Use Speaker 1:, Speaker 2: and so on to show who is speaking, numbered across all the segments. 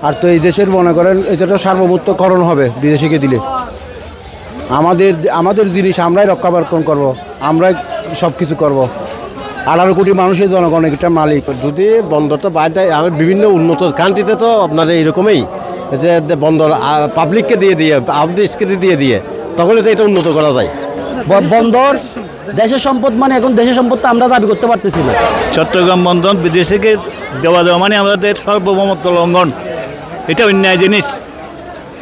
Speaker 1: আর তো এই দেশের মনে করেন এটা সার্বভৌমত্বকরণ হবে বিদেশিকে দিলে। আমাদের জিনিস আমরাই রক্ষণাবেক্ষণ করব, আমরাই সব কিছু করবো। 18 কোটি মানুষের জনগণ একটা মালিক।
Speaker 2: যদি বন্দরটা বাইরে আমার বিভিন্ন উন্নত কান্ট্রিতে তো আপনার এইরকমই যে বন্দর পাবলিককে দিয়ে আউটডিশকে দিয়ে তখন তো এটা উন্নত করা যায়।
Speaker 3: বন্দর দেশের সম্পদ, মানে এখন দেশের সম্পদ আমরা দাবি করতে পারতেছি না।
Speaker 4: চট্টগ্রাম বন্দর বিদেশিকে দেওয়া মানে আমাদের সার্বভৌমত্ব লঙ্ঘন, এটা অন্যায় জিনিস,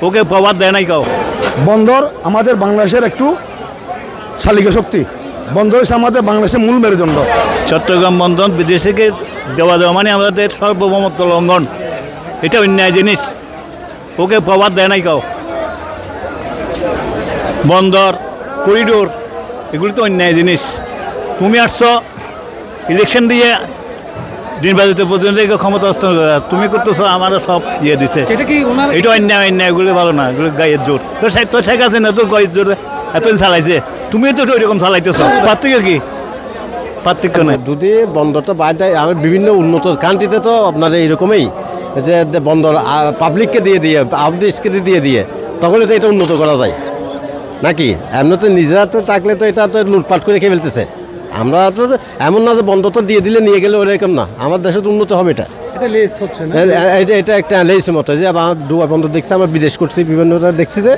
Speaker 4: ওকে প্রভাব দেয় নাই কাউ।
Speaker 5: বন্দর আমাদের বাংলাদেশের একটু চালিকা শক্তি, বন্দর হচ্ছে আমাদের বাংলাদেশের মূল মেরুদণ্ড।
Speaker 4: চট্টগ্রাম বন্দর বিদেশিকে দেওয়া মানে আমাদের সার্বভৌমত্ব লঙ্ঘন, এটা অন্যায় জিনিস, ওকে প্রভাব দেয় নাই কাউ। বন্দর করিডোর এগুলি তো অন্যায় জিনিস। তুমি আসছো ইলেকশন দিয়ে নির্বাচিত প্রতিনিধিকে ক্ষমতা হস্তান্তর করে, তুমি করতেছো আমার সব ইয়ে দিছে, এটা অন্যায়। এগুলো ভালো না, এগুলো গায়ের জোর। তোর শেখ আছে না, তোর গায়ের জোর এতদিন চালাইছে, তুমি তো ওইরকম চালাইতেছ। পার্থক্য কি? পার্থক্য নেই।
Speaker 2: যদি বন্দরটা বাইরে আমার বিভিন্ন উন্নত কান্ট্রিতে তো আপনার এইরকমই যে বন্দর পাবলিককে দিয়ে আউটডিশকে দিয়ে তখন তো এটা উন্নত করা যায় নাকি? এমনি তো নিজেরা তো থাকলে তো এটা তো লুটপাট করে খেয়ে ফেলতেছে। আমরা তো এমন না যে বন্দরটা দিয়ে দিলে নিয়ে গেলে ওরকম না, আমার দেশে তো উন্নত হবে। এটা একটা লেসের মতো যে ডুবা বন্দর দেখছি, আমরা বিদেশ করছি বিভিন্নটা দেখছি যে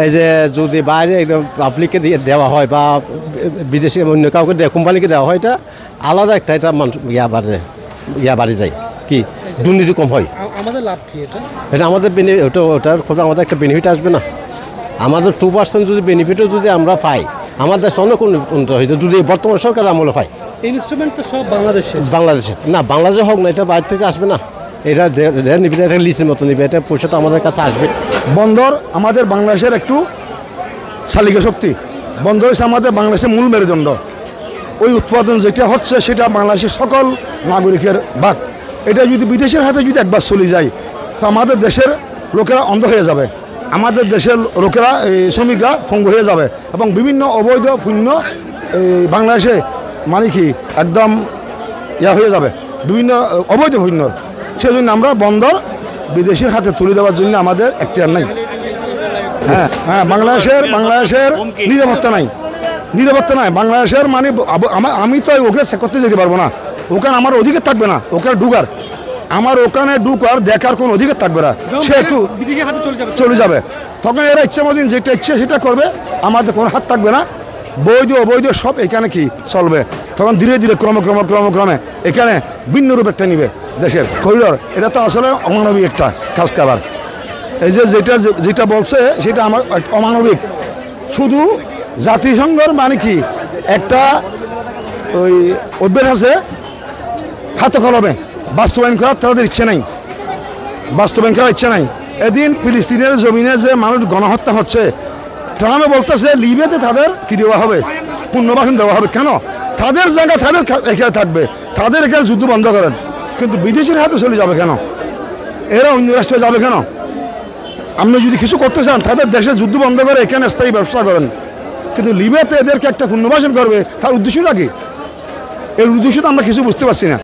Speaker 2: এই যে যদি বাইরে একদম পাবলিককে দিয়ে দেওয়া হয় বা বিদেশি অন্য কাউকে কোম্পানিকে দেওয়া হয়, এটা আলাদা একটা এটা বাড়ি যায়, কি দুর্নীতি কম হয়।
Speaker 6: আমাদের লাভ কি
Speaker 2: এটা আমাদের ওটার খুব আমাদের একটা বেনিফিট আসবে না। আমাদের 2% যদি বেনিফিটও যদি আমরা পাই, আমার দেশ অনেক উন্নত হয়েছে যদি বর্তমান সরকার আমলে পাই।
Speaker 6: ইনস্ট্রুমেন্ট তো সব বাংলাদেশের
Speaker 2: না, বাংলাদেশে হোক না, এটা বাইরে থেকে আসবে না। এটা নিবে, এটা লিসের মতো নিবে, এটা পয়সা তো আমাদের কাছে আসবে।
Speaker 5: বন্দর আমাদের বাংলাদেশের একটু চালিকা শক্তি, বন্দর হচ্ছে আমাদের বাংলাদেশের মূল মেরুদণ্ড। ওই উৎপাদন যেটা হচ্ছে সেটা বাংলাদেশের সকল নাগরিকের ভাগ। এটা যদি বিদেশের হাতে যদি একবার চলে যায় তো আমাদের দেশের লোকেরা অন্ধ হয়ে যাবে, আমাদের দেশের লোকেরা শ্রমিকরা পঙ্গু হয়ে যাবে এবং বিভিন্ন অবৈধ পণ্য বাংলাদেশে মানে কি একদম হয়ে যাবে, বিভিন্ন অবৈধ পণ্য। সেজন্য আমরা বন্দর বিদেশের হাতে তুলে দেওয়ার জন্য আমাদের এখতিয়ার নাই। হ্যাঁ, বাংলাদেশের নিরাপত্তা নাই বাংলাদেশের, মানে আমি তো ওকে করতে যেতে পারবো না, ওখানে আমার অধিকার থাকবে না, ওখানে ঢুকার আমার ওখানে ঢুকার দেখার কোনো অধিকার থাকবে না, সে একটু চলে যাবে। তখন এরা ইচ্ছা মতন যেটা ইচ্ছে সেটা করবে, আমাদের কোনো হাত থাকবে না। বৈধ অবৈধ সব এখানে কি চলবে। তখন ধীরে ধীরে ক্রমে এখানে ভিন্ন রূপ একটা নিবে দেশের করিডোর। এটা তো আসলে অমানবিক একটা কাজ কারবার। এই যে যেটা বলছে সেটা আমার অমানবিক। শুধু জাতিসংঘের মানে কি একটা ওই অভ্যাস আছে, হাতে কলমে বাস্তবায়ন করার তাদের ইচ্ছে নাই। এদিন ফিলিস্তিনের জমিনে যে মানুষ গণহত্যা হচ্ছে, ট্রাম্পে বলতেছে লিবিয়াতে তাদের কি দেওয়া হবে, পুনর্বাসন দেওয়া হবে। কেন? তাদের জায়গা তাদের এখানে থাকবে, তাদের এখানে যুদ্ধ বন্ধ করেন, কিন্তু বিদেশের হাতে চলে যাবে কেন? এরা অন্য রাষ্ট্রে যাবে কেন? আপনি যদি কিছু করতে চান তাদের দেশে যুদ্ধ বন্ধ করে এখানে স্থায়ী ব্যবসা করেন, কিন্তু লিবিয়াতে এদেরকে একটা পুনর্বাসন করবে, তার উদ্দেশ্যটা কি? এর উদ্দেশ্য তো আমরা কিছু বুঝতে পারছি না।